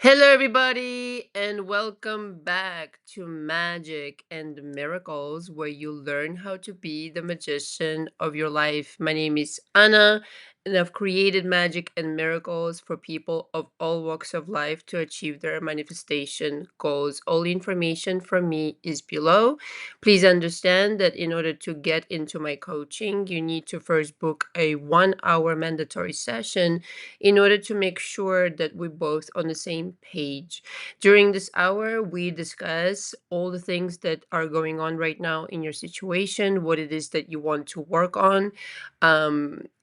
Hello, everybody, and welcome back to Magic and Miracles, where you learn how to be the magician of your life. My name is Anna, and I've created magic and miracles for people of all walks of life to achieve their manifestation goals. All information from me is below. Please understand that in order to get into my coaching, you need to first book a 1 hour mandatory session in order to make sure that we're both on the same page. During this hour, we discuss all the things that are going on right now in your situation, what it is that you want to work on,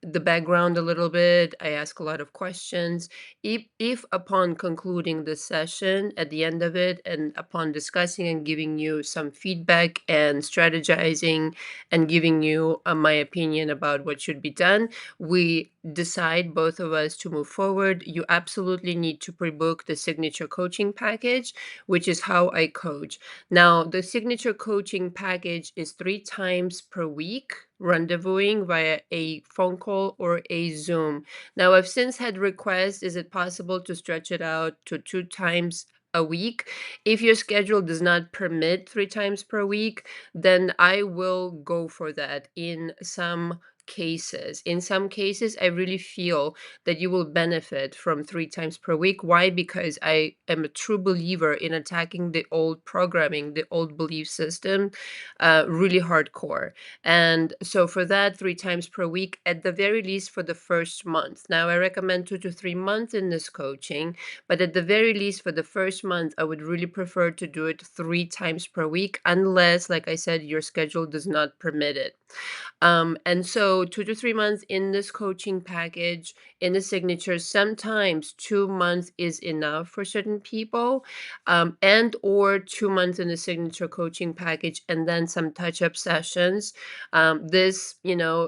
the background a little bit. I ask a lot of questions. If upon concluding the session, at the end of it, and upon discussing and giving you some feedback and strategizing and giving you my opinion about what should be done, we decide both of us to move forward, you absolutely need to pre-book the signature coaching package, which is how I coach. Now, the signature coaching package is 3 times per week, rendezvousing via a phone call or a Zoom. Now, I've since had requests, is it possible to stretch it out to 2 times a week? If your schedule does not permit 3 times per week, then I will go for that in some cases. In some cases, I really feel that you will benefit from 3 times per week. Why? Because I am a true believer in attacking the old programming, the old belief system, really hardcore. And so for that, 3 times per week, at the very least for the first month. Now, I recommend 2 to 3 months in this coaching, but at the very least for the first month, I would really prefer to do it 3 times per week, unless, like I said, your schedule does not permit it. And so 2 to 3 months in this coaching package, in the signature, sometimes 2 months is enough for certain people, and or 2 months in the signature coaching package, and then some touch-up sessions. This,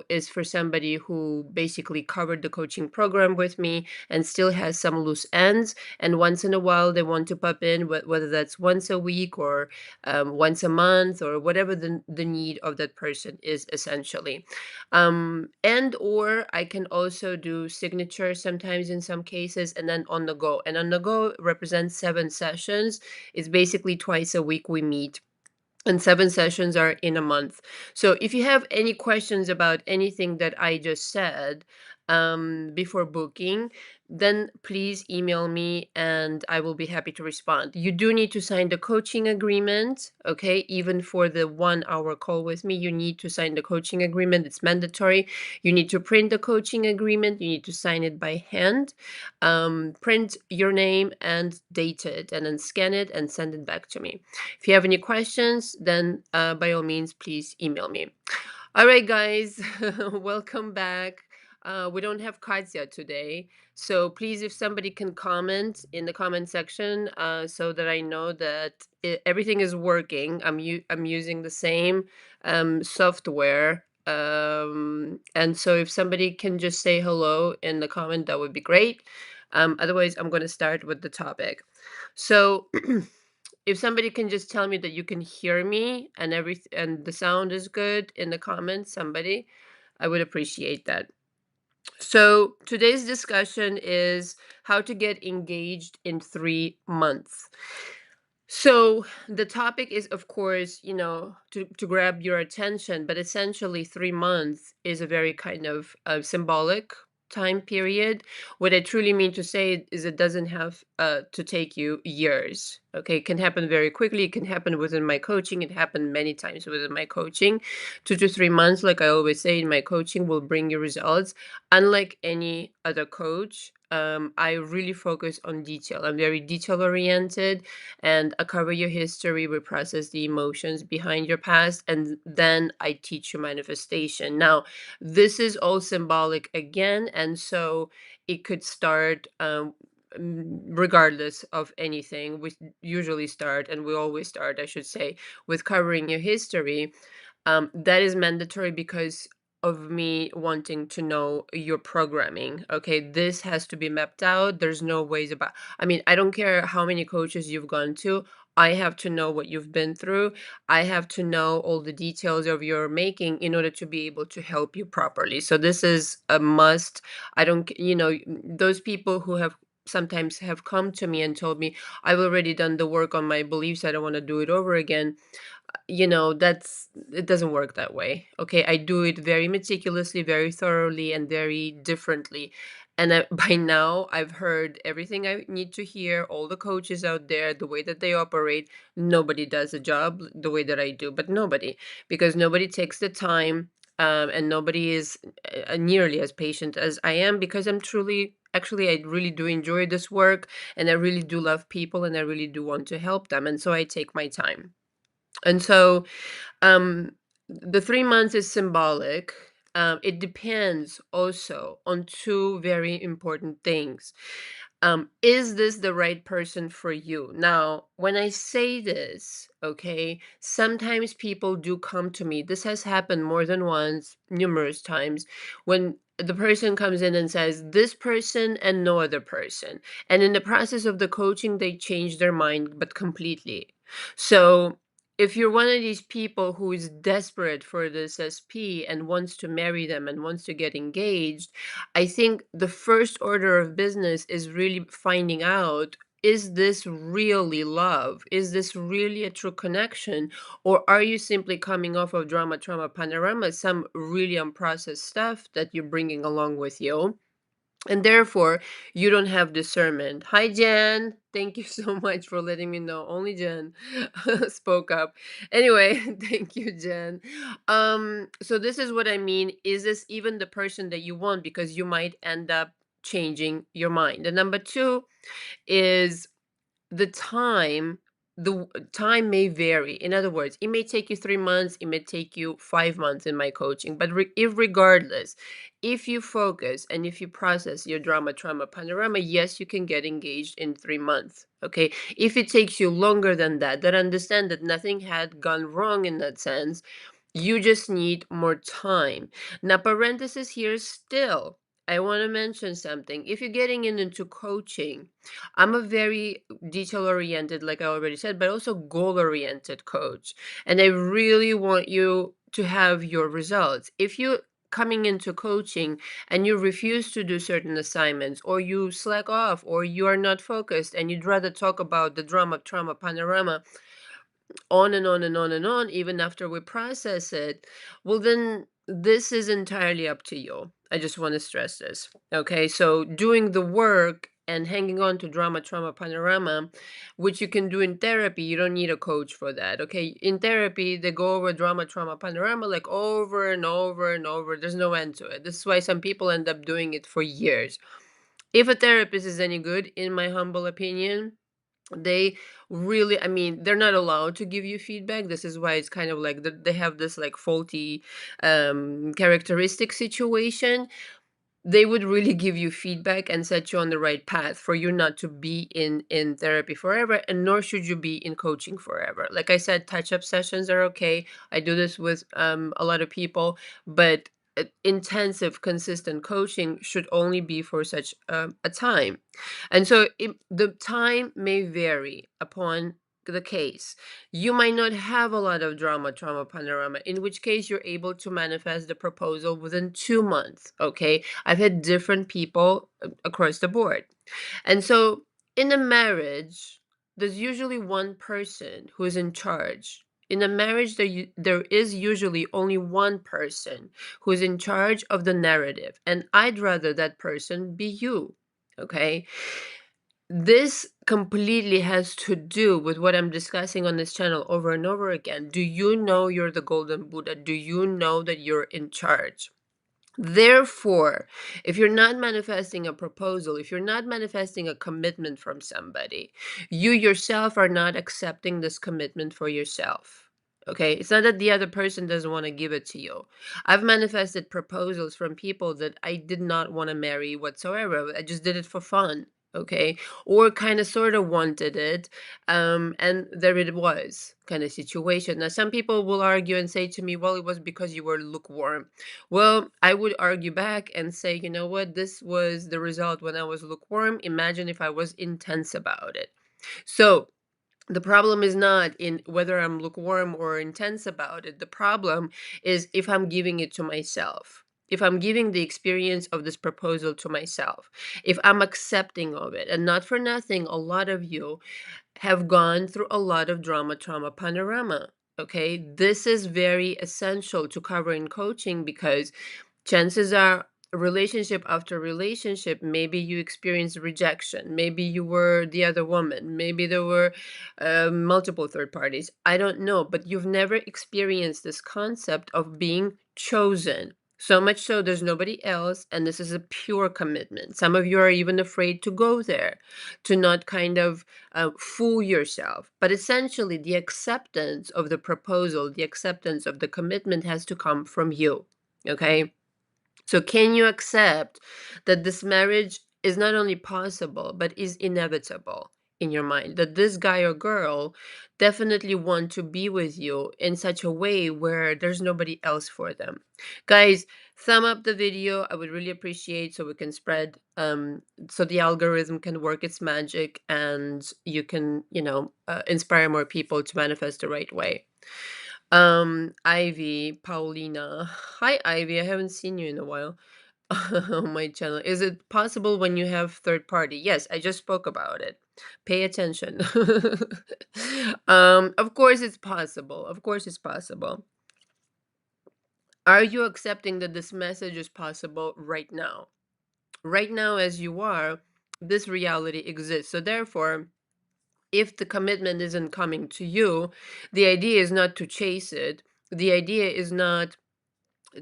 is for somebody who basically covered the coaching program with me and still has some loose ends. And once in a while, they want to pop in, whether that's once a week or once a month or whatever the need of that person is, essentially. And or I can also do signature sometimes in some cases, and then on the go. And on the go represents 7 sessions. It's basically twice a week we meet, and 7 sessions are in a month. So if you have any questions about anything that I just said, before booking, then please email me and I will be happy to respond. You do need to sign the coaching agreement, okay? Even for the 1 hour call with me, you need to sign the coaching agreement. It's mandatory. You need to print the coaching agreement. You need to sign it by hand, print your name and date it, and then scan it and send it back to me. If you have any questions, then by all means, please email me. All right, guys, welcome back. We don't have cards yet today. So please, if somebody can comment in the comment section, so that I know that everything is working. I'm using the same software. And so if somebody can just say hello in the comment, that would be great. Otherwise, I'm going to start with the topic. So if somebody can just tell me that you can hear me and and the sound is good in the comments, somebody, I would appreciate that. So today's discussion is how to get engaged in 3 months. So the topic is, of course, to grab your attention, but essentially 3 months is a very kind of symbolic time period. What I truly mean to say is it doesn't have to take you years. Okay, it can happen very quickly. It can happen within my coaching. It happened many times within my coaching. 2 to 3 months, like I always say in my coaching, will bring you results. Unlike any other coach, I really focus on detail. I'm very detail oriented, and I cover your history, we process the emotions behind your past, and then I teach you manifestation. Now, this is all symbolic again, and so it could start regardless of anything. We usually start, and we always start, I should say, with covering your history. That is mandatory because of me wanting to know your programming. Okay, this has to be mapped out. There's no ways about. I mean, I don't care how many coaches you've gone to. I have to know what you've been through. I have to know all the details of your making in order to be able to help you properly. So this is a must. I don't, those people who have sometimes have come to me and told me, I've already done the work on my beliefs, I don't want to do it over again. That's it doesn't work that way. Okay, I do it very meticulously, very thoroughly, and very differently. And by now, I've heard everything I need to hear, all the coaches out there, the way that they operate. Nobody does a job the way that I do, but nobody, because nobody takes the time, and nobody is nearly as patient as I am, because I'm truly, actually, I really do enjoy this work, and I really do love people, and I really do want to help them. And so I take my time. And so um, the 3 months is symbolic. It depends also on two very important things. Is this the right person for you? Now, when I say this, okay, sometimes people do come to me. This has happened more than once, numerous times, when the person comes in and says, this person and no other person. And in the process of the coaching, they change their mind, but completely. So, if you're one of these people who is desperate for this SP and wants to marry them and wants to get engaged, I think the first order of business is really finding out, is this really love? Is this really a true connection? Or are you simply coming off of drama, trauma, panorama, some really unprocessed stuff that you're bringing along with you? And therefore, you don't have discernment. Hi, Jen. Thank you so much for letting me know. Only Jen spoke up. Anyway, thank you, Jen. So this is what I mean. Is this even the person that you want? Because you might end up changing your mind. And number two is the time. Time may vary. In other words, it may take you 3 months, it may take you 5 months in my coaching, but if regardless, if you focus and if you process your drama, trauma, panorama, yes, you can get engaged in 3 months. Okay, if it takes you longer than that, then understand that nothing had gone wrong in that sense. You just need more time. Now, parenthesis here still, I want to mention something. If you're getting into coaching, I'm a very detail oriented, like I already said, but also goal oriented coach. And I really want you to have your results. If you coming into coaching and you refuse to do certain assignments, or you slack off, or you are not focused and you'd rather talk about the drama, trauma, panorama, on and on and on and on, even after we process it, well, then this is entirely up to you. I just want to stress this. Okay. So doing the work and hanging on to drama, trauma, panorama, which you can do in therapy, you don't need a coach for that. Okay. In therapy, they go over drama, trauma, panorama like over and over and over. There's no end to it. This is why some people end up doing it for years. If a therapist is any good, in my humble opinion, they really, I mean, they're not allowed to give you feedback. This is why it's kind of like they have this like faulty characteristic situation. They would really give you feedback and set you on the right path for you not to be in therapy forever, and nor should you be in coaching forever. Like I said, touch up sessions are okay. I do this with a lot of people, but intensive consistent coaching should only be for such a time. And so the time may vary upon the case. You might not have a lot of drama, trauma, panorama, in which case you're able to manifest the proposal within 2 months. Okay. I've had different people across the board. And so in a marriage, there's usually one person who is in charge. In a marriage, there is usually only one person who is in charge of the narrative. And I'd rather that person be you. Okay. This completely has to do with what I'm discussing on this channel over and over again. Do you know you're the golden Buddha? Do you know that you're in charge? Therefore, if you're not manifesting a proposal, if you're not manifesting a commitment from somebody, you yourself are not accepting this commitment for yourself. Okay, it's not that the other person doesn't want to give it to you. I've manifested proposals from people that I did not want to marry whatsoever. I just did it for fun. Okay, or kind of sort of wanted it, and there it was, kind of situation. Now, some people will argue and say to me, well, it was because you were lukewarm. Well, I would argue back and say, you know what? This was the result when I was lukewarm. Imagine if I was intense about it. So the problem is not in whether I'm lukewarm or intense about it. The problem is if I'm giving it to myself. if I'm giving the experience of this proposal to myself, if I'm accepting of it. And not for nothing, a lot of you have gone through a lot of drama, trauma, panorama. Okay. This is very essential to cover in coaching because chances are, relationship after relationship, maybe you experienced rejection, maybe you were the other woman, maybe there were multiple third parties. I don't know, but you've never experienced this concept of being chosen. So much so, there's nobody else, and this is a pure commitment. Some of you are even afraid to go there, to not kind of fool yourself. But essentially, the acceptance of the proposal, the acceptance of the commitment has to come from you. Okay. So, can you accept that this marriage is not only possible, but is inevitable in your mind? That this guy or girl definitely want to be with you in such a way where there's nobody else for them. Guys, thumb up the video. I would really appreciate so we can spread, so the algorithm can work its magic and you can, inspire more people to manifest the right way. Ivy, Paulina. Hi, Ivy. I haven't seen you in a while on my channel. Is it possible when you have third party? Yes, I just spoke about it. Pay attention. Of course it's possible. Of course it's possible. Are you accepting that this message is possible right now? Right now, as you are, this reality exists. So therefore, if the commitment isn't coming to you, the idea is not to chase it. The idea is not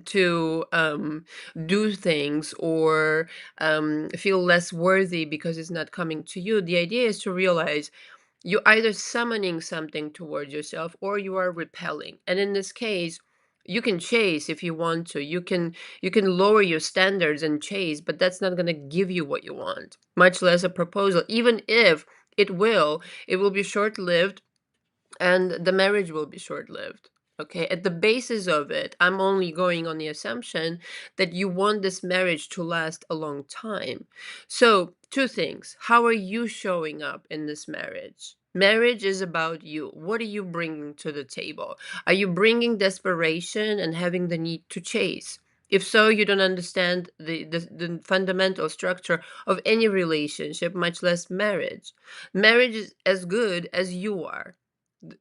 to do things or feel less worthy because it's not coming to you. The idea is to realize you're either summoning something towards yourself or you are repelling. And in this case, you can chase if you want to. You can lower your standards and chase, but that's not going to give you what you want, much less a proposal. Even if it will be short-lived and the marriage will be short-lived. Okay, at the basis of it, I'm only going on the assumption that you want this marriage to last a long time. So, two things: how are you showing up in this marriage? Marriage is about you. What are you bringing to the table? Are you bringing desperation and having the need to chase? If so, you don't understand the fundamental structure of any relationship, much less marriage. Marriage is as good as you are.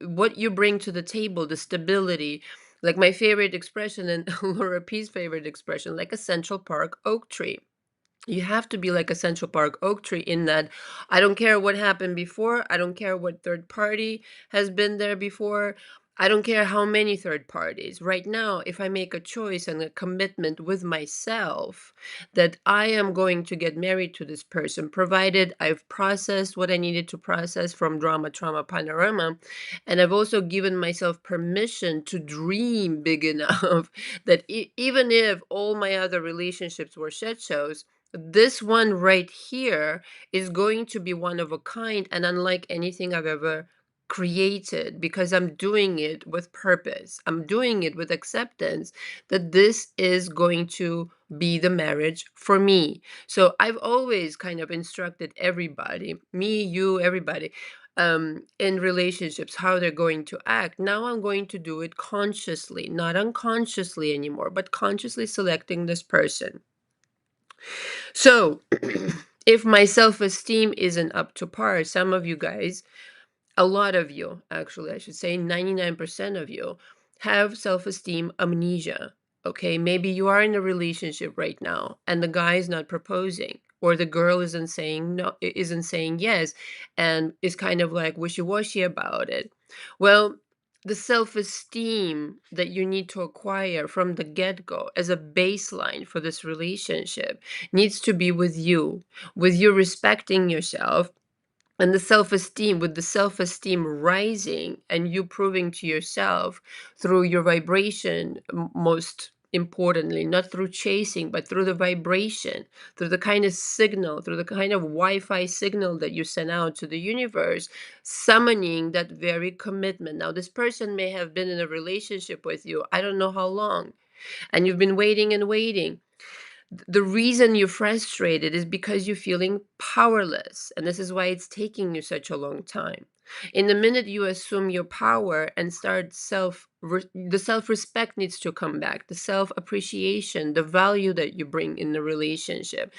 What you bring to the table, the stability, like my favorite expression and Laura P's favorite expression, like a Central Park oak tree. You have to be like a Central Park oak tree in that I don't care what happened before. I don't care what third party has been there before. I don't care how many third parties. Right now, if I make a choice and a commitment with myself that I am going to get married to this person, provided I've processed what I needed to process from drama, trauma, panorama, and I've also given myself permission to dream big enough that even if all my other relationships were shit shows, this one right here is going to be one of a kind and unlike anything I've ever created because I'm doing it with purpose. I'm doing it with acceptance that this is going to be the marriage for me. So I've always kind of instructed everybody, me, you, everybody, in relationships, how they're going to act. Now I'm going to do it consciously, not unconsciously anymore, but consciously selecting this person. So, if my self-esteem isn't up to par, some of you guys, a lot of you, actually, I should say 99% of you, have self-esteem amnesia. Okay, maybe you are in a relationship right now and the guy is not proposing, or the girl isn't saying no, isn't saying yes, and is kind of like wishy-washy about it. Well, the self-esteem that you need to acquire from the get-go as a baseline for this relationship needs to be with you respecting yourself, and the self-esteem, with the self-esteem rising and you proving to yourself through your vibration, most importantly, not through chasing, but through the vibration, through the kind of signal, through the kind of Wi-Fi signal that you send out to the universe, summoning that very commitment. Now, this person may have been in a relationship with you, I don't know how long, and you've been waiting and waiting. The reason you're frustrated is because you're feeling powerless. And this is why it's taking you such a long time. In the minute you assume your power and start the self-respect needs to come back, the self-appreciation, the value that you bring in the relationship.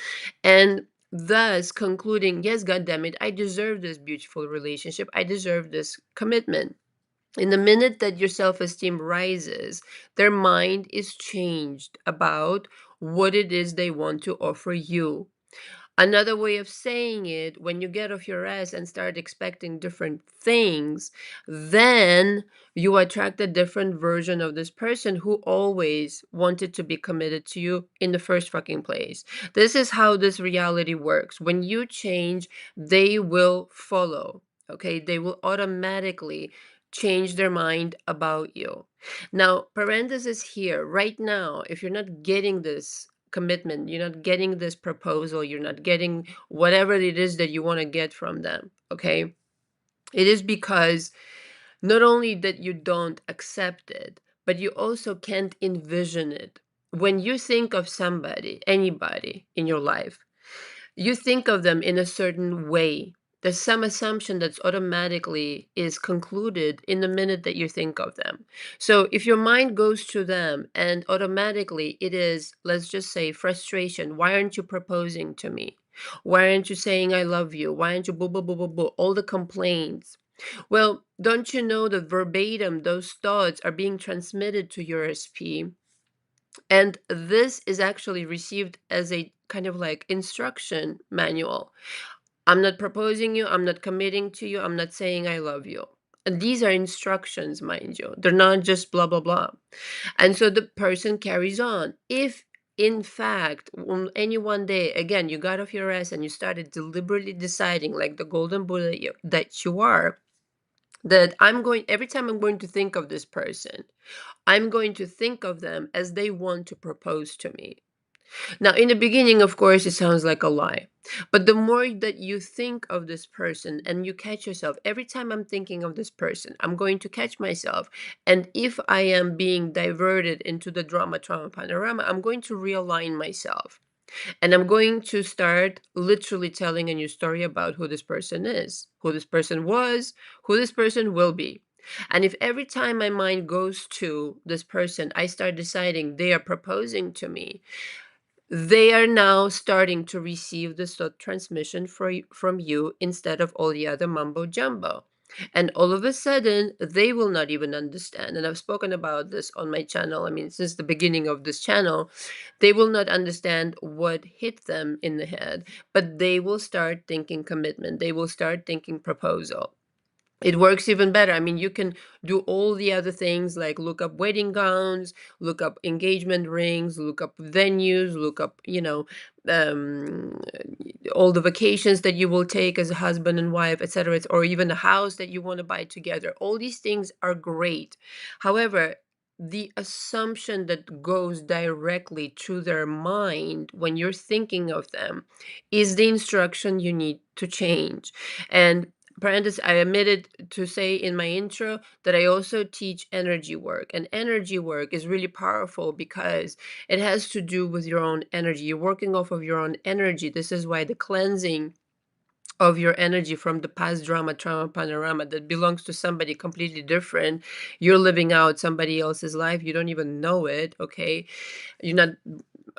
And thus concluding, yes, God damn it, I deserve this beautiful relationship. I deserve this commitment. In the minute that your self esteem rises, their mind is changed about what it is they want to offer you. Another way of saying it, when you get off your ass and start expecting different things, then you attract a different version of this person who always wanted to be committed to you in the first fucking place. This is how this reality works. When you change, they will follow. Okay, they will automatically change their mind about you. Now, parenthesis here, right now, if you're not getting this commitment, you're not getting this proposal, you're not getting whatever it is that you want to get from them, okay? It is because not only that you don't accept it, but you also can't envision it. When you think of somebody, anybody in your life, you think of them in a certain way. There's some assumption that's automatically is concluded in the minute that you think of them. So if your mind goes to them and automatically it is, let's just say, frustration. Why aren't you proposing to me? Why aren't you saying I love you? Why aren't you boo boo boo boo boo? All the complaints. Well, don't you know that verbatim those thoughts are being transmitted to your SP, and this is actually received as a kind of like instruction manual. I'm not proposing you, I'm not committing to you, I'm not saying I love you. And these are instructions, mind you. They're not just blah, blah, blah. And so the person carries on. If in fact, on any one day, again, you got off your ass and you started deliberately deciding, like the golden Buddha that you are, that every time I'm going to think of this person, I'm going to think of them as they want to propose to me. Now, in the beginning, of course, it sounds like a lie. But the more that you think of this person and you catch yourself, every time I'm thinking of this person, I'm going to catch myself. And if I am being diverted into the drama, trauma, panorama, I'm going to realign myself. And I'm going to start literally telling a new story about who this person is, who this person was, who this person will be. And if every time my mind goes to this person, I start deciding they are proposing to me, they are now starting to receive the thought transmission from you instead of all the other mumbo jumbo. And all of a sudden, they will not even understand. And I've spoken about this on my channel. I mean, since the beginning of this channel, they will not understand what hit them in the head, but they will start thinking commitment. They will start thinking proposal. It works even better. I mean, you can do all the other things like look up wedding gowns, look up engagement rings, look up venues, look up, um, all the vacations that you will take as a husband and wife, etc., or even a house that you want to buy together. All these things are great. However, the assumption that goes directly to their mind when you're thinking of them is the instruction you need to change. And parenthesis, I omitted to say in my intro that I also teach energy work. And energy work is really powerful because it has to do with your own energy. You're working off of your own energy. This is why the cleansing of your energy from the past drama, trauma, panorama that belongs to somebody completely different. You're living out somebody else's life. You don't even know it, okay? You're not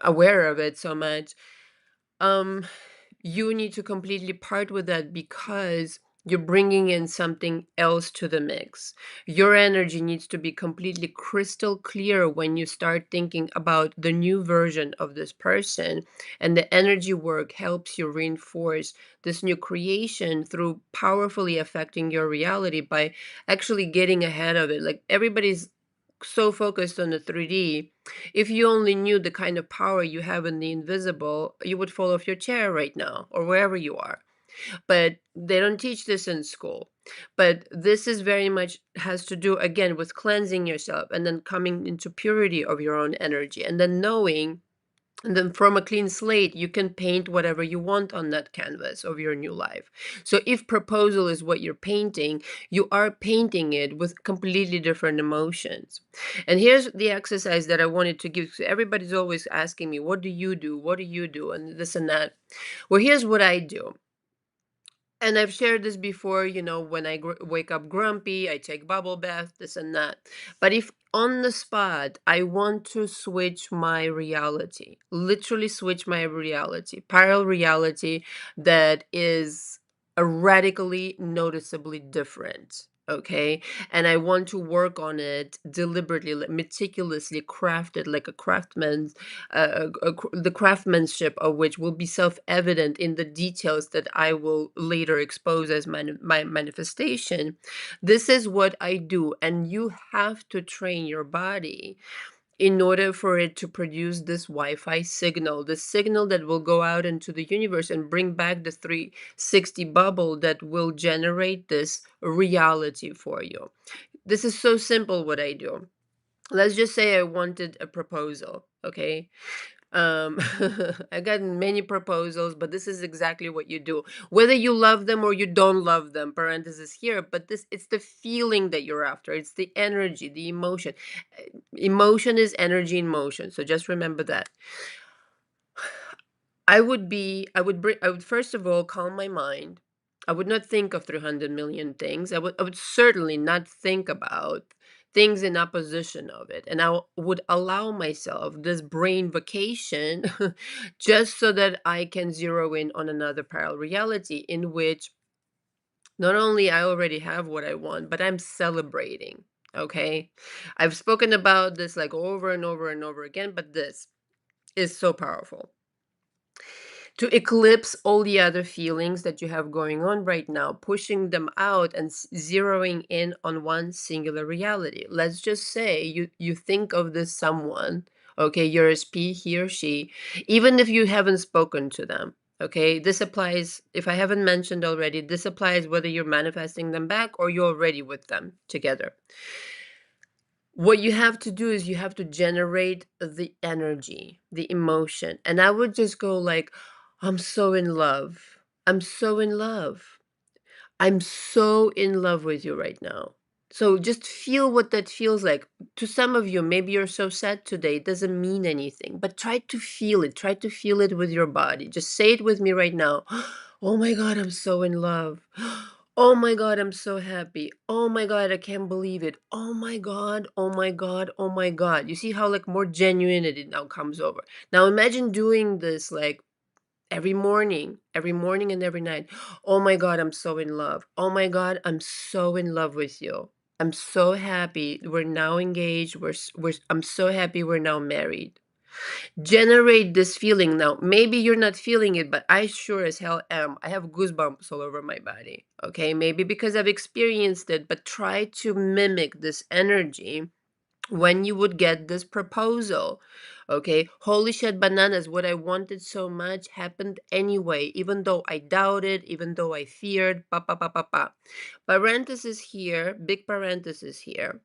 aware of it so much. Um, you need to completely part with that because you're bringing in something else to the mix. Your energy needs to be completely crystal clear when you start thinking about the new version of this person. And the energy work helps you reinforce this new creation through powerfully affecting your reality by actually getting ahead of it. Like everybody's so focused on the 3D. If you only knew the kind of power you have in the invisible, you would fall off your chair right now or wherever you are. But they don't teach this in school. But this is very much has to do again with cleansing yourself and then coming into purity of your own energy and then knowing And then from a clean slate, you can paint whatever you want on that canvas of your new life. So if proposal is what you're painting, you are painting it with completely different emotions. And here's the exercise that I wanted to give. So everybody's always asking me, what do you do? What do you do? And this and that. Well, here's what I do. And I've shared this before, when I wake up grumpy, I take bubble bath, this and that. But if on the spot I want to switch my reality, literally switch my reality, parallel reality that is a radically noticeably different. Okay. And I want to work on it deliberately, like, meticulously crafted like a craftsman, the craftsmanship of which will be self-evident in the details that I will later expose as my manifestation. This is what I do, and you have to train your body in order for it to produce this Wi-Fi signal, the signal that will go out into the universe and bring back the 360 bubble that will generate this reality for you. This is so simple what I do. Let's just say I wanted a proposal, okay? um I got many proposals, but this is exactly what you do, whether you love them or you don't love them, parenthesis here. But this, it's the feeling that you're after, it's the energy, the emotion. Emotion is energy in motion, so just remember that. I would first of all calm my mind. I would not think of 300 million things. I would certainly not think about things in opposition of it. And would allow myself this brain vacation just so that I can zero in on another parallel reality in which not only I already have what I want, but I'm celebrating. Okay. I've spoken about this like over and over and over again, but this is so powerful to eclipse all the other feelings that you have going on right now, pushing them out and zeroing in on one singular reality. Let's just say you think of this someone, okay, your SP, he or she, even if you haven't spoken to them. Okay, this applies, if I haven't mentioned already, this applies whether you're manifesting them back or you're already with them together. What you have to do is you have to generate the energy, the emotion. And I would just go like, I'm so in love. I'm so in love. I'm so in love with you right now. So just feel what that feels like. To some of you, maybe you're so sad today, it doesn't mean anything, but try to feel it. Try to feel it with your body. Just say it with me right now. Oh my God, I'm so in love. Oh my God, I'm so happy. Oh my God, I can't believe it. Oh my God, oh my God, oh my God. You see how like more genuine it now comes over. Now imagine doing this like every morning and every night. Oh my God, I'm so in love. Oh my God, I'm so in love with you. I'm so happy we're now engaged. I'm so happy we're now married. Generate this feeling now. Maybe you're not feeling it, but I sure as hell am. I have goosebumps all over my body. Okay, maybe because I've experienced it, but try to mimic this energy when you would get this proposal. Okay, holy shit bananas, what I wanted so much happened anyway, even though I doubted, even though I feared, pa pa pa pa pa. Parenthesis here, big parenthesis here.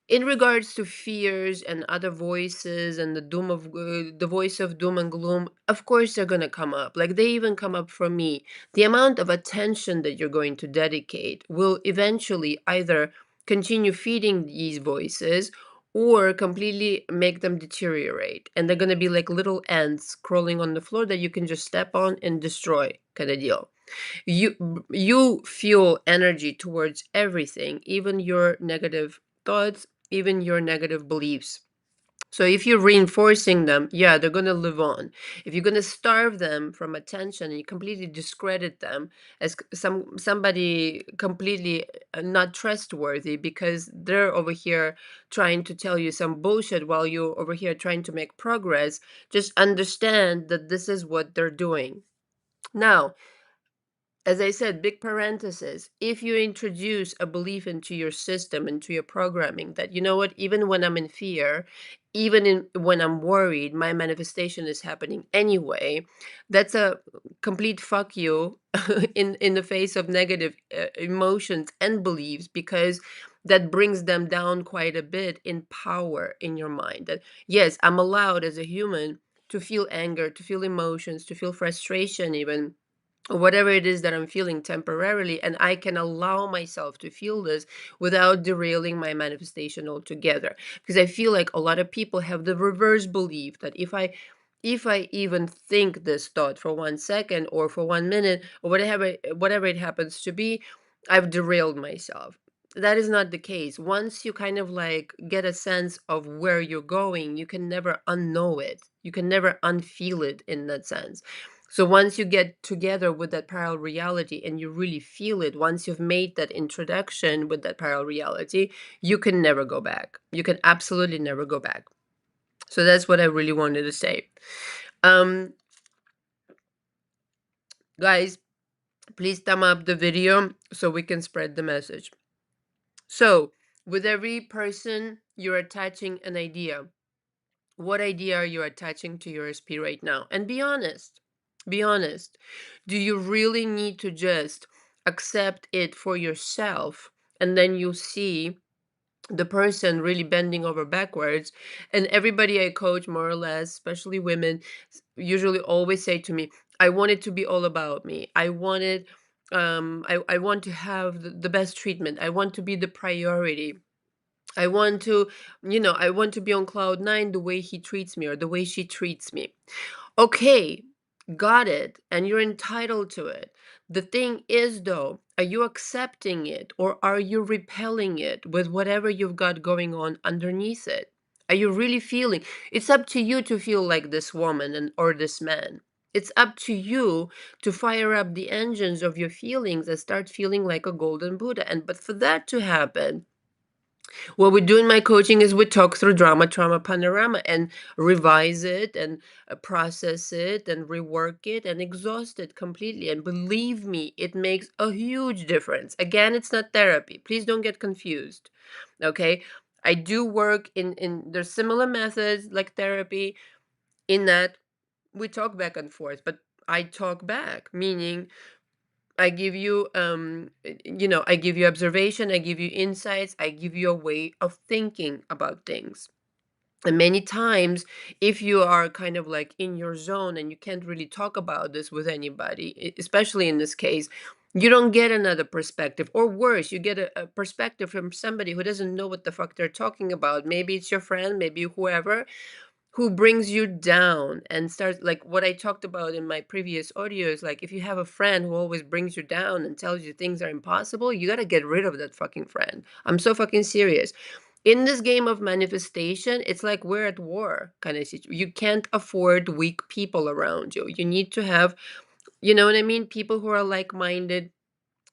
In regards to fears and other voices and the voice of doom and gloom, of course they're going to come up, like they even come up from me. The amount of attention that you're going to dedicate will eventually either continue feeding these voices or completely make them deteriorate, and they're going to be like little ants crawling on the floor that you can just step on and destroy, kind of deal. You fuel energy towards everything, even your negative thoughts, even your negative beliefs. So if you're reinforcing them, yeah, they're going to live on. If you're going to starve them from attention and you completely discredit them as somebody completely not trustworthy because they're over here trying to tell you some bullshit while you're over here trying to make progress, just understand that this is what they're doing. Now, as I said, big parenthesis, if you introduce a belief into your system, into your programming, that, you know what, even when I'm in fear, when I'm worried, my manifestation is happening anyway, that's a complete fuck you in the face of negative emotions and beliefs, because that brings them down quite a bit in power in your mind. That, yes, I'm allowed as a human to feel anger, to feel emotions, to feel frustration, even whatever it is that I'm feeling temporarily, and I can allow myself to feel this without derailing my manifestation altogether. Because I feel like a lot of people have the reverse belief that if I even think this thought for 1 second or for 1 minute or whatever it happens to be, I've derailed myself. That is not the case. Once you kind of like get a sense of where you're going, you can never unknow it. You can never unfeel it in that sense. So once you get together with that parallel reality and you really feel it, once you've made that introduction with that parallel reality, you can never go back. You can absolutely never go back. So that's what I really wanted to say. Um, Guys, please thumb up the video so we can spread the message. So, with every person, you're attaching an idea. What idea are you attaching to your SP right now? And be honest. Be honest. Do you really need to just accept it for yourself and then you see the person really bending over backwards? And everybody I coach, more or less, especially women, usually always say to me, I want it to be all about me. I want it, I want to have the best treatment. I want to be the priority. I want to, I want to be on cloud nine the way he treats me or the way she treats me. Okay, got it. And you're entitled to it. The thing is, though, are you accepting it or are you repelling it with whatever you've got going on underneath it? Are you really feeling? It's up to you to feel like this woman and or this man. It's up to you to fire up the engines of your feelings and start feeling like a golden Buddha. And but for that to happen, what we do in my coaching is we talk through drama, trauma, panorama and revise it and process it and rework it and exhaust it completely. And believe me, it makes a huge difference. Again, it's not therapy. Please don't get confused. Okay. I do work in there's similar methods like therapy in that we talk back and forth, but I talk back, meaning I give you I give you observation, I give you insights, I give you a way of thinking about things. And many times, if you are kind of like in your zone and you can't really talk about this with anybody, especially in this case, you don't get another perspective. Or worse, you get a perspective from somebody who doesn't know what the fuck they're talking about. Maybe it's your friend, maybe whoever, who brings you down and starts like what I talked about in my previous audios. Like, if you have a friend who always brings you down and tells you things are impossible, you got to get rid of that fucking friend. I'm so fucking serious. In this game of manifestation, it's like we're at war kind of situation. You can't afford weak people around you. You need to have, you know what I mean? People who are like minded,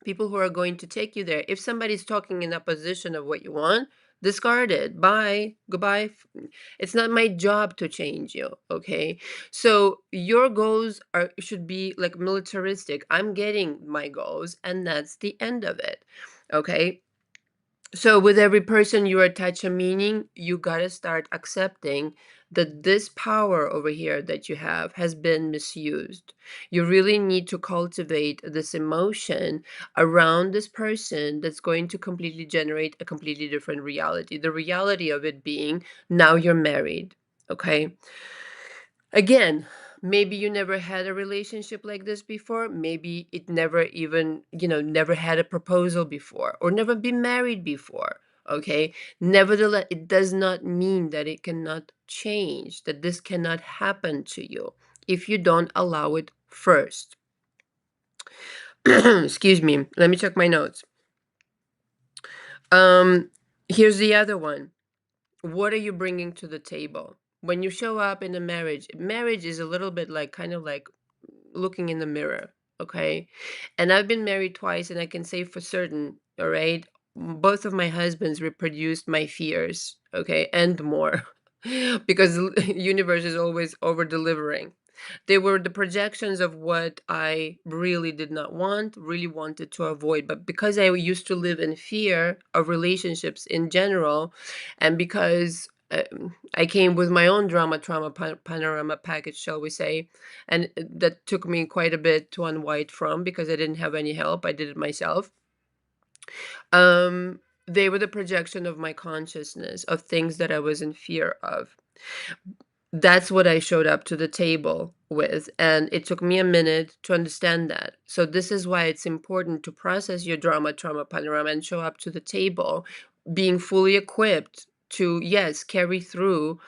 people who are going to take you there. If somebody's talking in opposition of what you want, discard it. Bye. Goodbye. It's not my job to change you. Okay. So your goals are should be like militaristic. I'm getting my goals, and that's the end of it. Okay. So with every person you attach a meaning, you gotta start accepting that this power over here that you have has been misused. You really need to cultivate this emotion around this person that's going to completely generate a completely different reality. The reality of it being now you're married. Okay. Again, maybe you never had a relationship like this before. Maybe it never even, never had a proposal before or never been married before. Okay. Nevertheless, it does not mean that it cannot change, that this cannot happen to you if you don't allow it first. Excuse me. Let me check my notes. Um, Here's the other one. What are you bringing to the table? When you show up in a marriage is a little bit like kind of like looking in the mirror, okay? And I've been married twice, and I can say for certain, all right, both of my husbands reproduced my fears, okay, and more, because the universe is always over delivering. They were the projections of what I really did not want, really wanted to avoid. But because I used to live in fear of relationships in general, and because I came with my own drama, trauma, panorama package, shall we say, and that took me quite a bit to unwind from because I didn't have any help. I did it myself. They were the projection of my consciousness of things that I was in fear of. That's what I showed up to the table with, and it took me a minute to understand that. So this is why it's important to process your drama, trauma, panorama, and show up to the table being fully equipped to, yes, carry through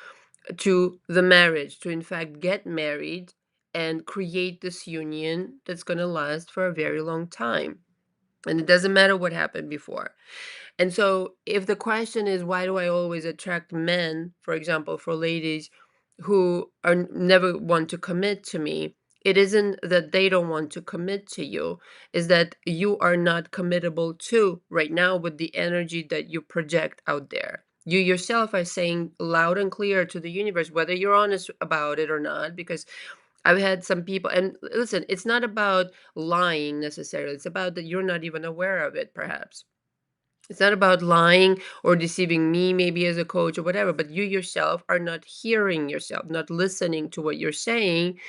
to the marriage, to in fact get married and create this union that's going to last for a very long time. And it doesn't matter what happened before. And so, if the question is, why do I always attract men, for example, for ladies who are never want to commit to me, it isn't that they don't want to commit to you, is that you are not committable to right now with the energy that you project out there. You yourself are saying loud and clear to the universe, whether you're honest about it or not, because I've had some people, and listen, it's not about lying necessarily, it's about that you're not even aware of it, perhaps. It's not about lying or deceiving me, maybe as a coach or whatever, but you yourself are not hearing yourself, not listening to what you're saying.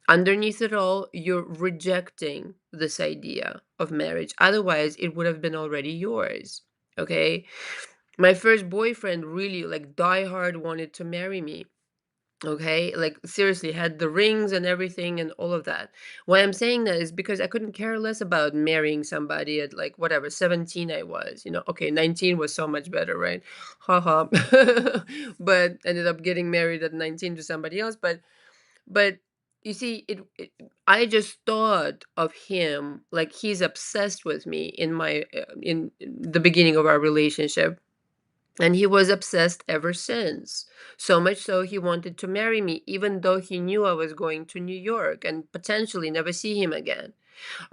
Underneath it all, you're rejecting this idea of marriage. Otherwise, it would have been already yours. Okay. My first boyfriend really, like, die hard wanted to marry me. Okay, like seriously, had the rings and everything and all of that. Why I'm saying that is because I couldn't care less about marrying somebody at, like, whatever, 17 I was, okay, 19 was so much better, right? Haha. But ended up getting married at 19 to somebody else. But you see, I just thought of him like he's obsessed with me in the beginning of our relationship, and he was obsessed ever since. So much so he wanted to marry me, even though he knew I was going to New York and potentially never see him again.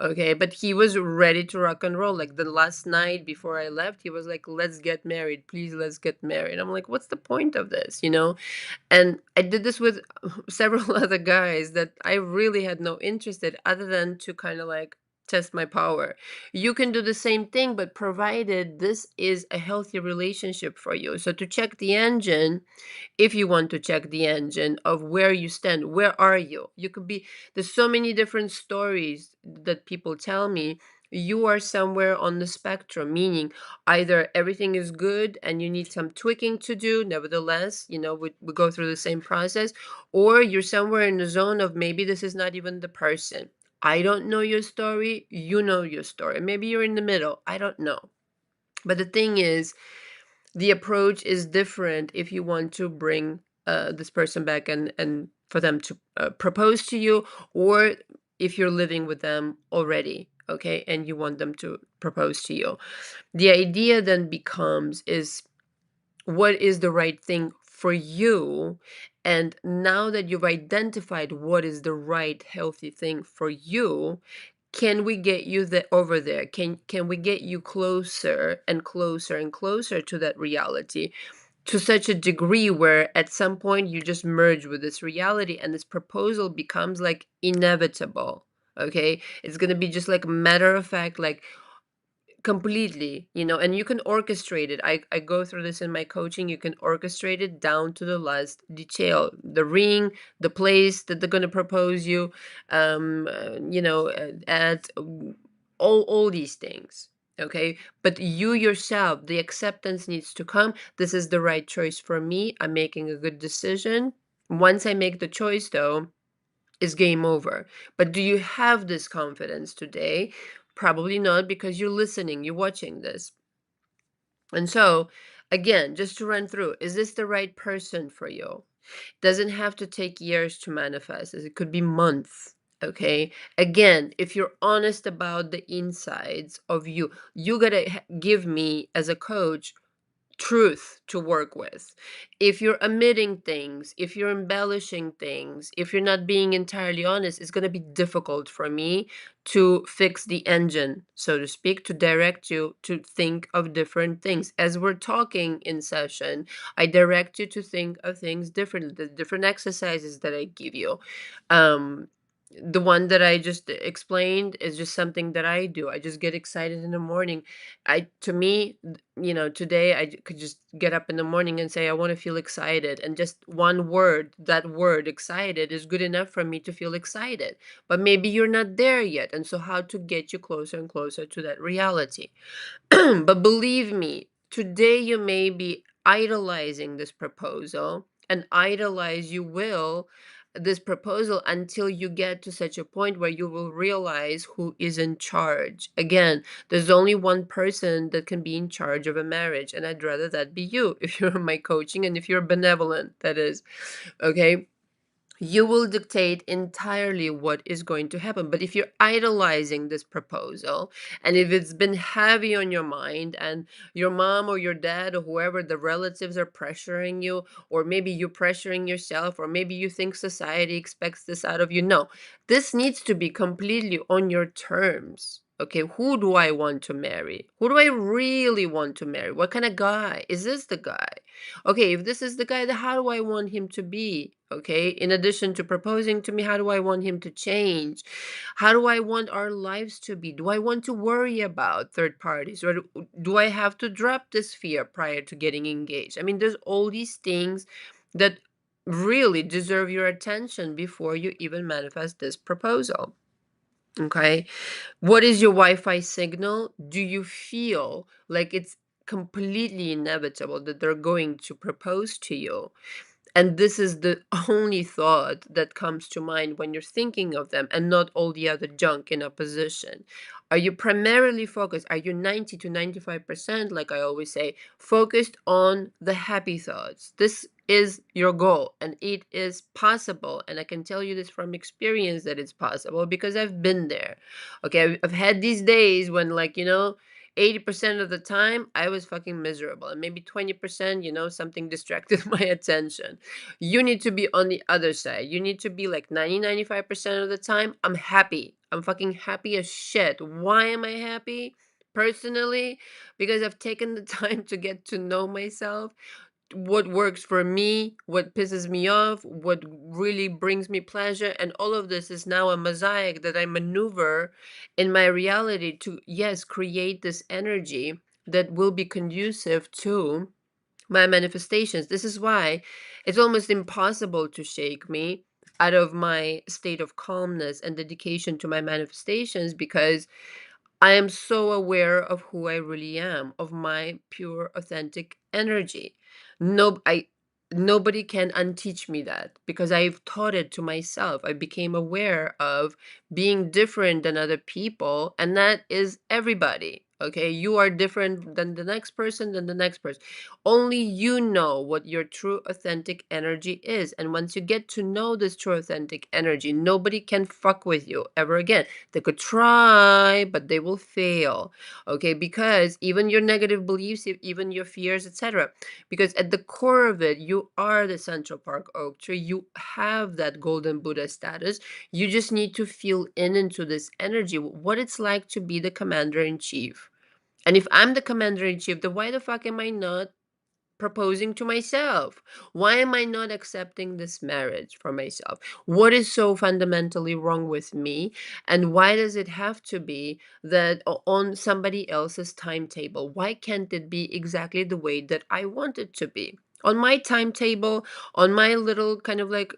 Okay. But he was ready to rock and roll. Like the last night before I left, he was like, let's get married. Please, let's get married. I'm like, what's the point of this? And I did this with several other guys that I really had no interest in other than to kind of like test my power. You can do the same thing, but provided this is a healthy relationship for you. So to check the engine, if you want to check the engine of where you stand, where are you? You could be, there's so many different stories that people tell me. You are somewhere on the spectrum, meaning either everything is good and you need some tweaking to do, nevertheless, we go through the same process, or you're somewhere in the zone of maybe this is not even the person. I don't know your story, you know your story. Maybe you're in the middle, I don't know. But the thing is, the approach is different if you want to bring this person back and for them to propose to you, or if you're living with them already, okay, and you want them to propose to you. The idea then becomes is what is the right thing for you. And now that you've identified what is the right healthy thing for you, can we get you over there? Can we get you closer and closer and closer to that reality, to such a degree where at some point you just merge with this reality and this proposal becomes like inevitable? Okay, it's going to be just like matter of fact, like completely, and you can orchestrate it. I go through this in my coaching. You can orchestrate it down to the last detail, the ring, the place that they're going to propose you, at all these things. Okay, but you yourself, the acceptance needs to come. This is the right choice for me. I'm making a good decision. Once I make the choice, though, is game over. But do you have this confidence today? Probably not, because you're listening, you're watching this. And so, again, just to run through, is this the right person for you? Doesn't have to take years to manifest. It could be months. Okay. Again, if you're honest about the insides of you, you gotta give me as a coach truth to work with. If you're omitting things, if you're embellishing things, if you're not being entirely honest, it's going to be difficult for me to fix the engine, so to speak, to direct you to think of different things. As we're talking in session, I direct you to think of things differently, the different exercises that I give you. Um, the one that I just explained is just something that I do. I just get excited in the morning. To me, today could just get up in the morning and say, I want to feel excited. And just one word, that word excited is good enough for me to feel excited. But maybe you're not there yet. And so how to get you closer and closer to that reality. But believe me, today you may be idolizing this proposal and idolize, you will, this proposal until you get to such a point where you will realize who is in charge. Again, there's only one person that can be in charge of a marriage, and I'd rather that be you if you're my coaching and if you're benevolent, that is. Okay? You will dictate entirely what is going to happen. But if you're idolizing this proposal, and if it's been heavy on your mind, and your mom or your dad or whoever, the relatives, are pressuring you, or maybe you're pressuring yourself, or maybe you think society expects this out of you, no, this needs to be completely on your terms. Okay, who do I want to marry? Who do I really want to marry? What kind of guy? Is this the guy? Okay, if this is the guy, then how do I want him to be? Okay, in addition to proposing to me, how do I want him to change? How do I want our lives to be? Do I want to worry about third parties? Or do I have to drop this fear prior to getting engaged? I mean, there's all these things that really deserve your attention before you even manifest this proposal. Okay, what is your Wi-Fi signal? Do you feel like it's completely inevitable that they're going to propose to you? And this is the only thought that comes to mind when you're thinking of them, and not all the other junk in opposition. Are you primarily focused? Are you 90 to 95%, like I always say, focused on the happy thoughts? This is your goal, and it is possible. And I can tell you this from experience that it's possible because I've been there. Okay, I've had these days when, like, 80% of the time I was fucking miserable, and maybe 20%, something distracted my attention. You need to be on the other side. You need to be like 95% of the time I'm happy. I'm fucking happy as shit. Why am I happy? Personally, because I've taken the time to get to know myself, what works for me, what pisses me off, what really brings me pleasure, and all of this is now a mosaic that I maneuver in my reality to, yes, create this energy that will be conducive to my manifestations. This is why it's almost impossible to shake me out of my state of calmness and dedication to my manifestations, because I am so aware of who I really am, of my pure, authentic energy. No, nobody can unteach me that, because I've taught it to myself. I became aware of being different than other people, and that is everybody. Okay, you are different than the next person, than the next person. Only you know what your true, authentic energy is. And once you get to know this true, authentic energy, nobody can fuck with you ever again. They could try, but they will fail. Okay, because even your negative beliefs, even your fears, etc. Because at the core of it, you are the Central Park oak tree. You have that golden Buddha status. You just need to feel into this energy, what it's like to be the commander in chief. And if I'm the commander in chief, then why the fuck am I not proposing to myself? Why am I not accepting this marriage for myself? What is so fundamentally wrong with me? And why does it have to be that on somebody else's timetable? Why can't it be exactly the way that I want it to be? On my timetable, on my little kind of like,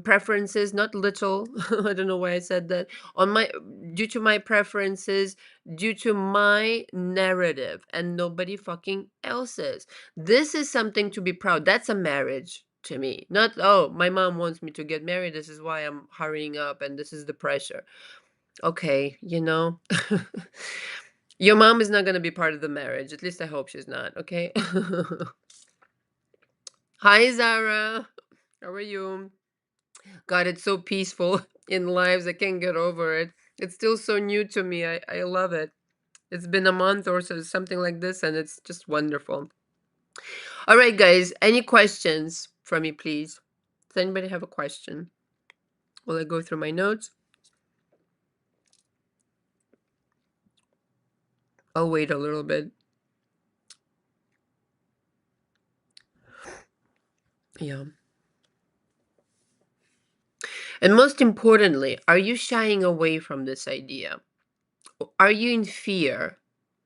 preferences, not little, I don't know why I said that, on my, due to my preferences, due to my narrative and nobody fucking else's. This is something to be proud. That's a marriage to me. Not, oh, my mom wants me to get married. This is why I'm hurrying up and this is the pressure. Okay, your mom is not going to be part of the marriage. At least I hope she's not. Okay. Hi, Zara. How are you? God, it's so peaceful in lives. I can't get over it. It's still so new to me. I love it. It's been a month or so, something like this, and it's just wonderful. All right, guys, any questions from me, please? Does anybody have a question? Will I go through my notes? I'll wait a little bit. Yeah. And most importantly, are you shying away from this idea? Are you in fear?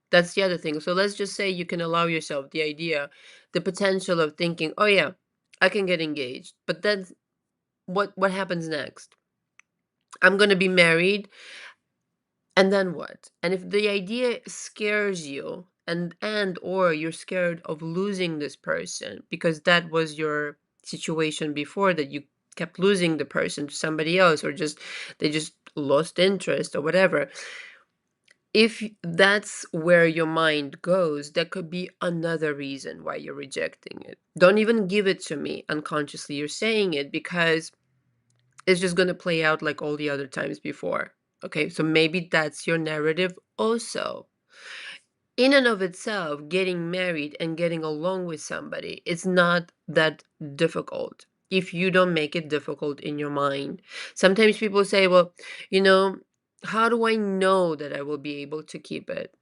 That's the other thing. So let's just say you can allow yourself the idea, the potential of thinking, oh yeah, I can get engaged. But then what happens next? I'm going to be married. And then what? And if the idea scares you and or you're scared of losing this person because that was your situation before, that you kept losing the person to somebody else, or just they just lost interest or whatever. If that's where your mind goes, that could be another reason why you're rejecting it. Don't even give it to me unconsciously. You're saying it because it's just going to play out like all the other times before. Okay, so maybe that's your narrative also. In and of itself, getting married and getting along with somebody, it's not that difficult if you don't make it difficult in your mind. Sometimes people say, well, you know, how do I know that I will be able to keep it?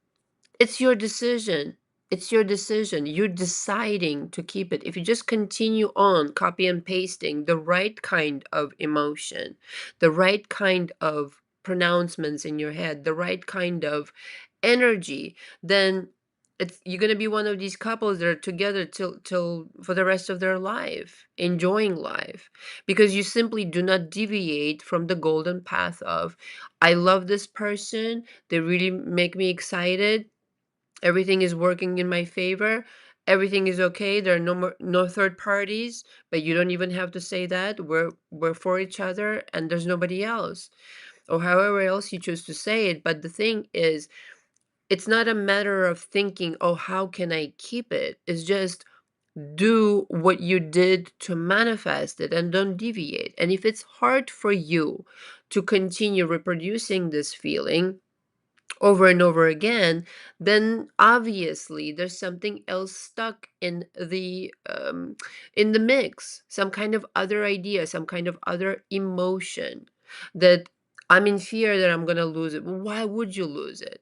It's your decision. It's your decision. You're deciding to keep it. If you just continue on copy and pasting the right kind of emotion, the right kind of pronouncements in your head, the right kind of energy, then you're gonna be one of these couples that are together till for the rest of their life, enjoying life, because you simply do not deviate from the golden path of, I love this person, they really make me excited, everything is working in my favor, everything is okay, there are no third parties, but you don't even have to say that. We're for each other and there's nobody else, or however else you choose to say it. But the thing is, it's not a matter of thinking, oh, how can I keep it? It's just do what you did to manifest it and don't deviate. And if it's hard for you to continue reproducing this feeling over and over again, then obviously there's something else stuck in the mix, some kind of other idea, some kind of other emotion, that I'm in fear that I'm gonna lose it. Well, why would you lose it?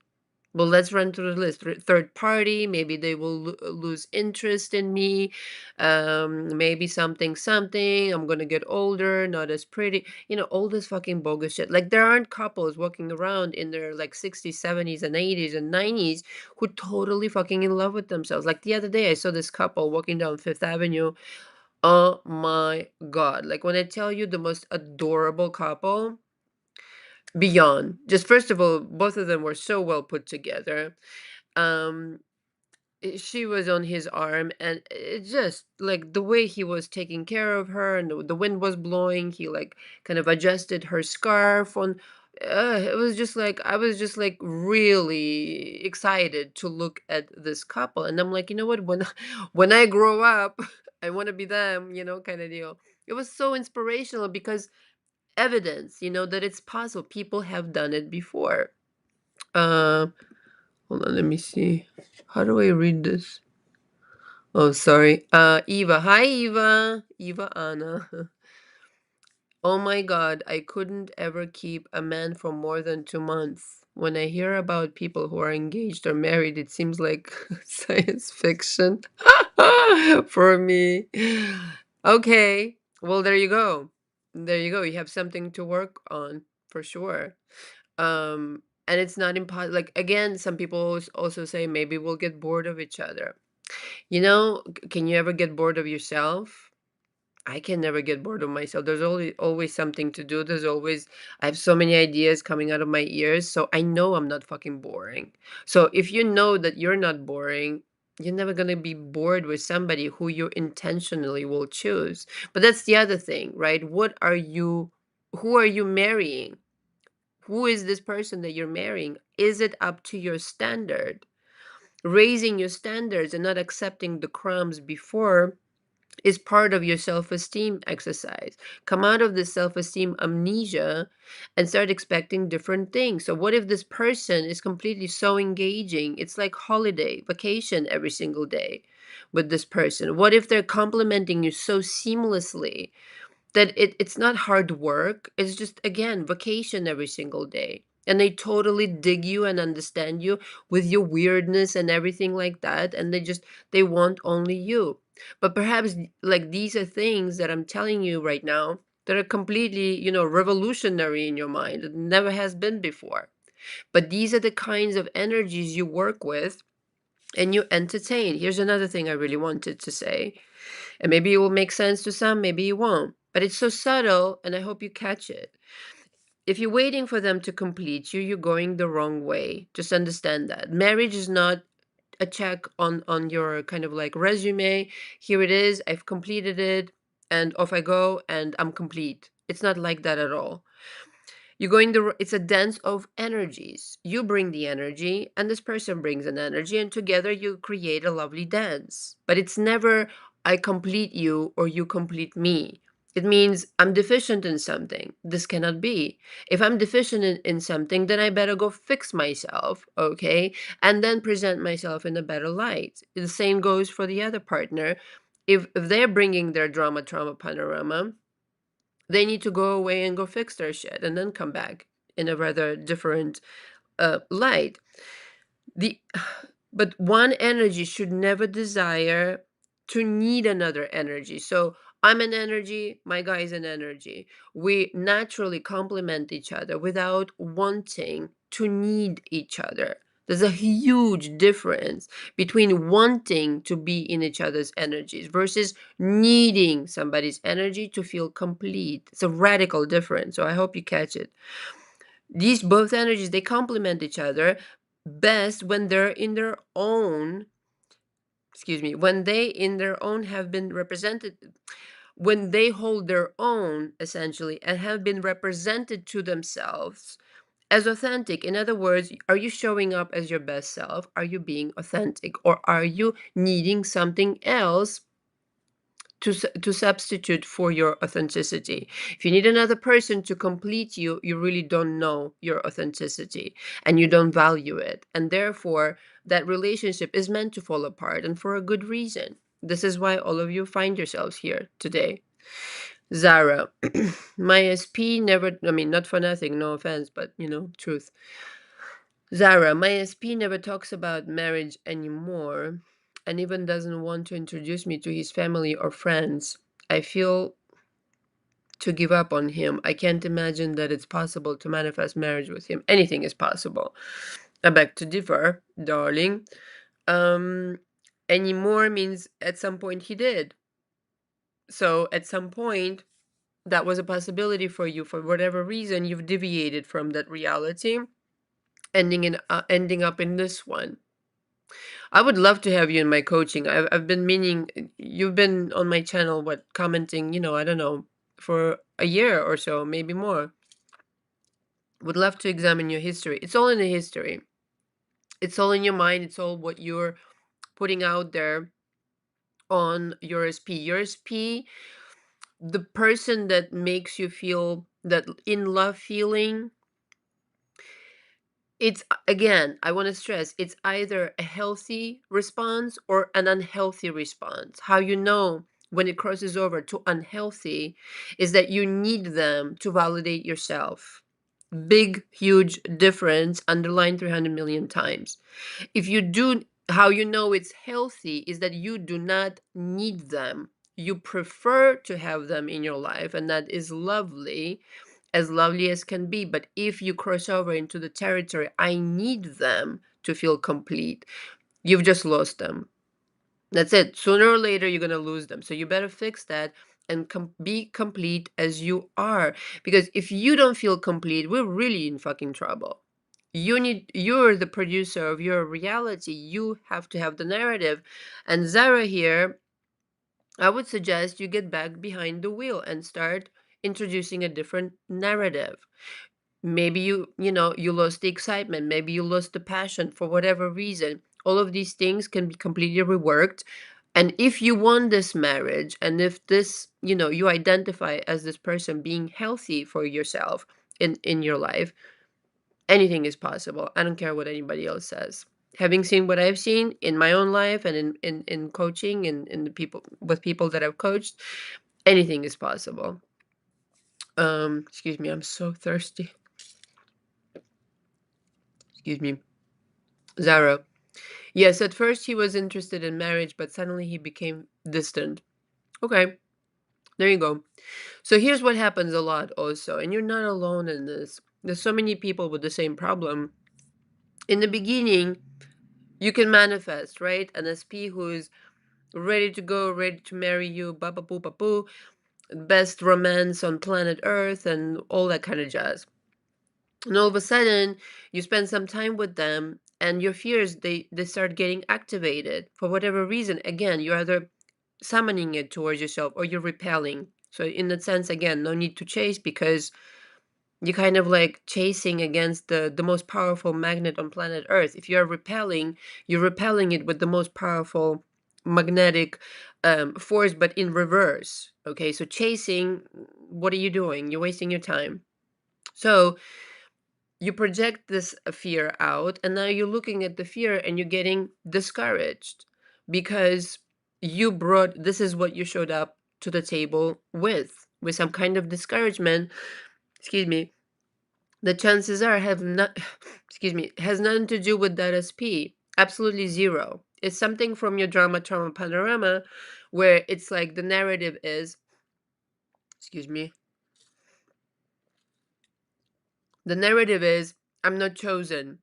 Well, let's run through the list. Third party, maybe they will lose interest in me. Maybe something. I'm gonna get older, not as pretty. All this fucking bogus shit. Like, there aren't couples walking around in their like 60s, 70s, and 80s and 90s who totally fucking in love with themselves. Like the other day, I saw this couple walking down Fifth Avenue. Oh my God. Like, when I tell you, the most adorable couple, beyond. Just first of all, both of them were so well put together. um she was on his arm, and it just like the way he was taking care of her, and the wind was blowing, he like kind of adjusted her scarf on. It was just like, I was just like really excited to look at this couple, and I'm like, you know what, when when I grow up, I want to be them, kind of deal. It was so inspirational because evidence, that it's possible. People have done it before. uh Hold on, let me see. How do I read this? Oh, sorry. Eva. Hi, Eva. Eva Anna. Oh my God, I couldn't ever keep a man for more than 2 months. When I hear about people who are engaged or married, it seems like science fiction for me. Okay. Well, there you go. There you go. You have something to work on for sure. And it's not impossible. Like, again, some people also say maybe we'll get bored of each other. Can you ever get bored of yourself? I can never get bored of myself. There's always something to do. I have so many ideas coming out of my ears, so I know I'm not fucking boring. So if you know that you're not boring, you're never gonna be bored with somebody who you intentionally will choose. But that's the other thing, right? Who are you marrying? Who is this person that you're marrying? Is it up to your standard? Raising your standards and not accepting the crumbs before is part of your self-esteem exercise. Come out of this self-esteem amnesia and start expecting different things. So what if this person is completely so engaging? It's like holiday, vacation every single day with this person. What if they're complimenting you so seamlessly that it's not hard work, it's just, again, vacation every single day, and they totally dig you and understand you with your weirdness and everything like that, and they want only you. But perhaps, like, these are things that I'm telling you right now that are completely, revolutionary in your mind. It never has been before. But these are the kinds of energies you work with and you entertain. Here's another thing I really wanted to say, and maybe it will make sense to some, maybe it won't. But it's so subtle, and I hope you catch it. If you're waiting for them to complete you, you're going the wrong way. Just understand that. Marriage is not a check on your kind of like resume. Here it is, I've completed it, and off I go, and I'm complete. It's not like that at all. You're going the it's a dance of energies. You bring the energy and this person brings an energy, and together you create a lovely dance. But it's never I complete you or you complete me. It means I'm deficient in something. This cannot be. If I'm deficient in something, then I better go fix myself, okay? And then present myself in a better light. The same goes for the other partner. If they're bringing their drama, trauma, panorama, they need to go away and go fix their shit and then come back in a rather different light. The but one energy should never desire to need another energy. So I'm an energy, my guy is an energy. We naturally complement each other without wanting to need each other. There's a huge difference between wanting to be in each other's energies versus needing somebody's energy to feel complete. It's a radical difference. So I hope you catch it. These both energies, they complement each other best when they're in their own, excuse me, when they in their own have been represented, when they hold their own essentially and have been represented to themselves as authentic. In other words, are you showing up as your best self? Are you being authentic? Or are you needing something else to substitute for your authenticity? If you need another person to complete you, you really don't know your authenticity and you don't value it. And therefore, that relationship is meant to fall apart, and for a good reason. This is why all of you find yourselves here today. Zara, my SP never, I mean, not for nothing, no offense, but truth. Zara, my SP never talks about marriage anymore and even doesn't want to introduce me to his family or friends. I feel to give up on him. I can't imagine that it's possible to manifest marriage with him. Anything is possible. I beg to differ, darling. Um, Anymore means at some point he did. So at some point, that was a possibility for you. For whatever reason, you've deviated from that reality, ending up in this one. I would love to have you in my coaching. I've been meaning, you've been on my channel, what, commenting, I don't know, for a year or so, maybe more. Would love to examine your history. It's all in the history. It's all in your mind. It's all what you're putting out there on your SP. Your SP, the person that makes you feel that in love feeling, it's again, I want to stress, it's either a healthy response or an unhealthy response. How you know when it crosses over to unhealthy is that you need them to validate yourself. Big, huge difference, underlined 300 million times. If you do, how you know it's healthy is that you do not need them. You prefer to have them in your life, and that is lovely, as lovely as can be. But if you cross over into the territory, I need them to feel complete, you've just lost them. That's it. Sooner or later, you're going to lose them. So you better fix that and be complete as you are. Because if you don't feel complete, we're really in fucking trouble. You're the producer of your reality. You have to have the narrative. And Zara here, I would suggest you get back behind the wheel and start introducing a different narrative. Maybe you lost the excitement, maybe you lost the passion for whatever reason. All of these things can be completely reworked. And if you want this marriage, and if this, you identify as this person being healthy for yourself in your life, anything is possible. I don't care what anybody else says. Having seen what I've seen in my own life and in coaching and in the people with people that I've coached, anything is possible. Excuse me, I'm so thirsty. Excuse me. Zara. Yes, at first he was interested in marriage, but suddenly he became distant. Okay, there you go. So here's what happens a lot also, and you're not alone in this. There's so many people with the same problem. In the beginning, you can manifest, right? An SP who's ready to go, ready to marry you, ba ba boo ba boo, best romance on planet Earth, and all that kind of jazz. And all of a sudden, you spend some time with them, and your fears, they start getting activated for whatever reason. Again, you're either summoning it towards yourself or you're repelling. So in that sense, again, no need to chase, because you're kind of like chasing against the most powerful magnet on planet Earth. If you're repelling, you're repelling it with the most powerful magnetic force, but in reverse. Okay, so chasing, what are you doing? You're wasting your time. So you project this fear out, and now you're looking at the fear and you're getting discouraged because you brought, this is what you showed up to the table with some kind of discouragement. Excuse me. The chances are have not excuse me, has nothing to do with that SP. Absolutely zero. It's something from your drama trauma panorama, where it's like the narrative is, excuse me, the narrative is, I'm not chosen,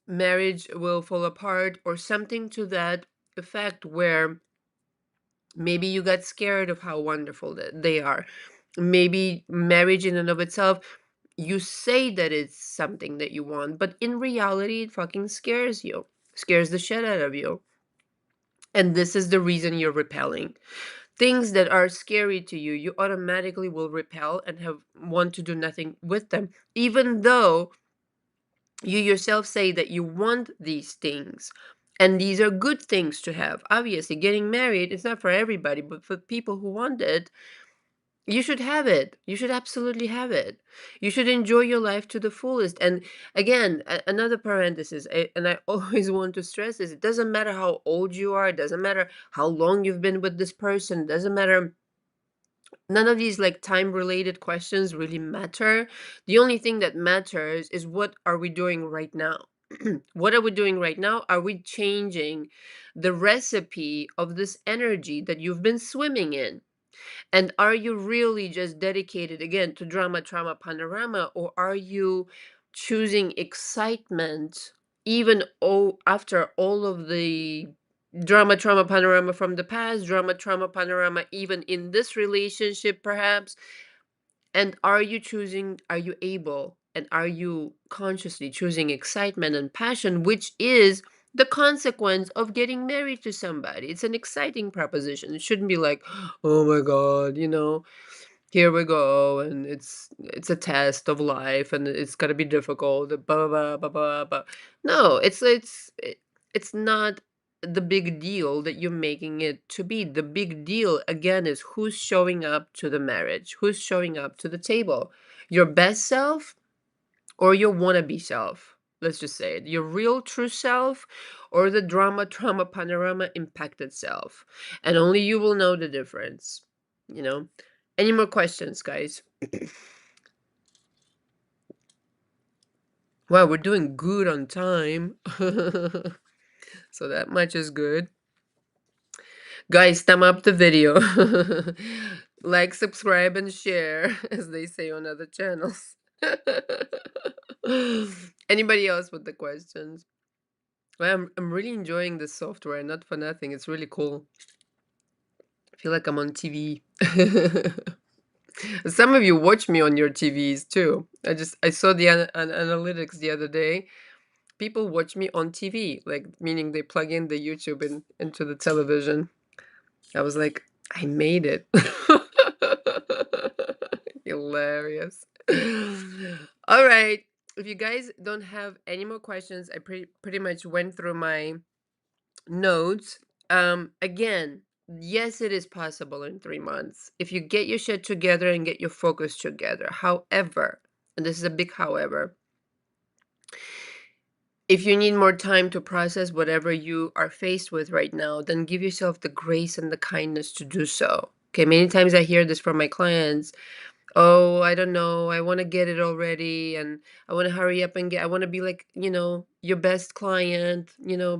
marriage will fall apart, or something to that effect, where maybe you got scared of how wonderful that they are. Maybe marriage in and of itself, you say that it's something that you want, but in reality, it fucking scares you, scares the shit out of you. And this is the reason you're repelling. Things that are scary to you, you automatically will repel and have want to do nothing with them, even though you yourself say that you want these things. And these are good things to have. Obviously, getting married, it's not for everybody, but for people who want it, you should have it. You should absolutely have it. You should enjoy your life to the fullest. And again, another parenthesis, and I always want to stress this, it doesn't matter how old you are, it doesn't matter how long you've been with this person, it doesn't matter. None of these like time related questions really matter. The only thing that matters is, what are we doing right now? What are we doing right now? Are we changing the recipe of this energy that you've been swimming in? And are you really just dedicated again to drama, trauma, panorama, or are you choosing excitement even after all of the drama, trauma, panorama from the past, drama, trauma, panorama, even in this relationship, perhaps? And are you able, and are you consciously choosing excitement and passion, which is the consequence of getting married to somebody? It's an exciting proposition. It shouldn't be like, oh my God, here we go, and it's a test of life, and it's gonna be difficult. Blah blah blah blah blah. No, it's not the big deal that you're making it to be. The big deal again is who's showing up to the marriage, who's showing up to the table, your best self or your wannabe self. Let's just say it, your real true self, or the drama trauma panorama impacted self, and only you will know the difference. You know. Any more questions, guys? Wow, we're doing good on time. So that much is good. Guys, thumb up the video. Like, subscribe, and share, as they say on other channels. Anybody else with the questions? Well, I'm really enjoying this software, not for nothing. It's really cool. I feel like I'm on TV. Some of you watch me on your TVs too. I saw the analytics the other day. People watch me on TV, like meaning they plug in the YouTube into the television. I was like, I made it. Hilarious. All right. If you guys don't have any more questions, I pretty much went through my notes. Again, yes, it is possible in 3 months if you get your shit together and get your focus together. However, and this is a big however, if you need more time to process whatever you are faced with right now, then give yourself the grace and the kindness to do so. Okay, many times I hear this from my clients. Oh, I don't know. I want to get it already, and I want to hurry up and I want to be like, your best client,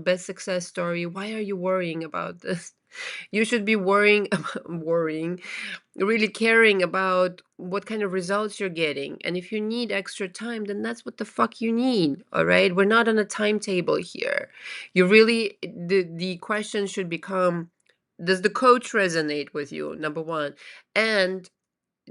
best success story. Why are you worrying about this? You should be worrying about really caring about what kind of results you're getting. And if you need extra time, then that's what the fuck you need. All right. We're not on a timetable here. You really, the question should become, does the coach resonate with you? Number one. And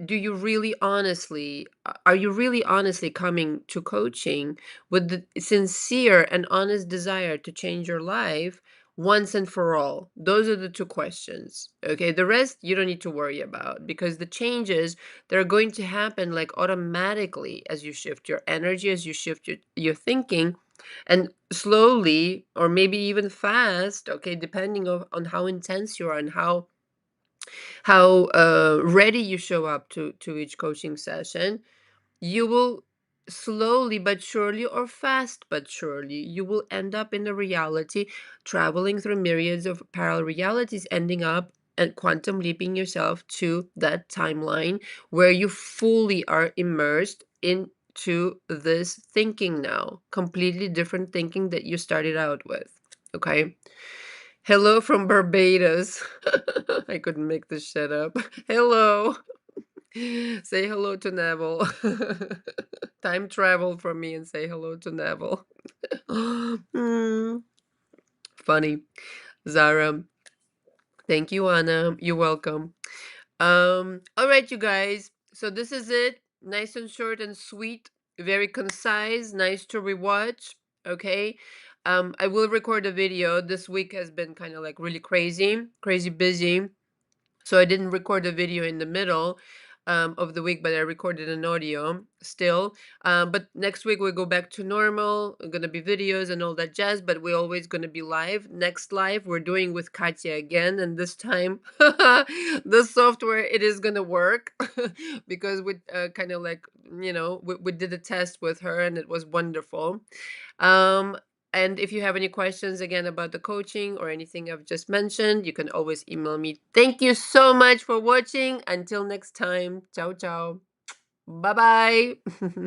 do you really honestly are you really honestly coming to coaching with the sincere and honest desire to change your life once and for all? Those are the two questions. Okay, the rest you don't need to worry about, because the changes, they're going to happen like automatically as you shift your energy, as you shift your thinking, and slowly, or maybe even fast, okay, depending on how intense you are and how ready you show up to each coaching session, you will slowly but surely, or fast but surely, you will end up in the reality, traveling through myriads of parallel realities, ending up and quantum leaping yourself to that timeline where you fully are immersed into this thinking now, completely different thinking that you started out with. Okay. Hello from Barbados. I couldn't make this shit up. Hello. Say hello to Neville. Time travel from me and say hello to Neville. Mm, funny. Zara. Thank you, Anna. You're welcome. All right, you guys. So this is it. Nice and short and sweet. Very concise. Nice to rewatch. Okay. I will record a video. This week has been kind of like really crazy, crazy busy. So I didn't record a video in the middle of the week, but I recorded an audio still. But next week we go back to normal. Gonna be videos and all that jazz, but we're always gonna be live. Next live we're doing with Katya again, and this time the software, it is gonna work because we kind of like, we did a test with her and it was wonderful. Um, and if you have any questions again about the coaching or anything I've just mentioned, you can always email me. Thank you so much for watching. Until next time, ciao, ciao. Bye bye.